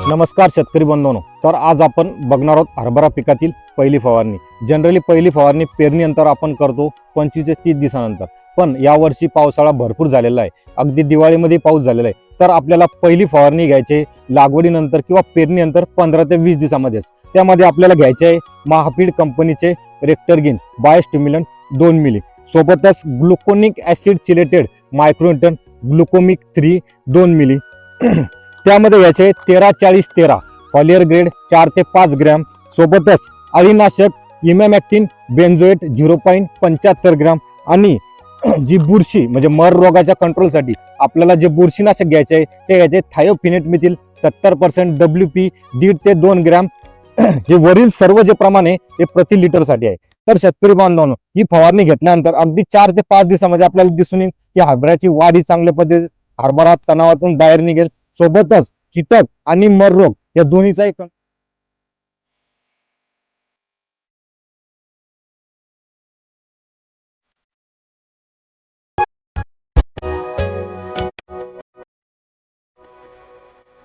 नमस्कार शेतकरी बंधूंनो, तर आज आपण बघणार आहोत हरभरा पिकातील पहिली फवारणी। जनरली पहिली फवारणी पेरणीनंतर आपण करतो 25 ते 30 दिवसानंतर, पण यावर्षी पावसाळा भरपूर झालेला आहे, अगदी दिवाळीमध्ये पाऊस झालेला आहे, तर आपल्याला पहिली फवारणी घ्यायची लागवडीनंतर किंवा पेरणीनंतर 15 ते 20 दिवसामध्येच। त्यामध्ये आपल्याला घ्यायचे आहे महाफीड कंपनीचे रेक्टरगिन बायोस्टिम्युलंट 2 मिली, सोबतच ग्लुकोनिक ऍसिड चिलेटेड मायक्रोन्यूटन ग्लुकोमिक 3 2 मिली। त्यामध्ये याचे 13-40-13 फॉलियर ग्रेड 4 ते 5 ग्रॅम, सोबतच अळीनाशक इमॅमॅक्टिन बेन्झोएट 0.75 ग्रॅम आणि जी बुरशी म्हणजे मर रोगाच्या कंट्रोलसाठी आपल्याला जे बुरशीनाशक घ्यायचे आहे ते घ्यायचे थायोफिनेट मिथिल 70% WP 1.5 ते 2 ग्रॅम। हे वरील सर्व जे प्रमाण आहे ते प्रति लिटर साठी आहे। तर शेतकरी बांधवांनो, ही फवारणी घेतल्यानंतर अगदी 4 ते 5 दिवसामध्ये आपल्याला दिसून येईल की हरभऱ्याची वाढ ही चांगल्या पद्धतीने हरभरा तणावातून बाहेर निघेल, सोबतच कीटक आणि मर रोग या दोन्हीचा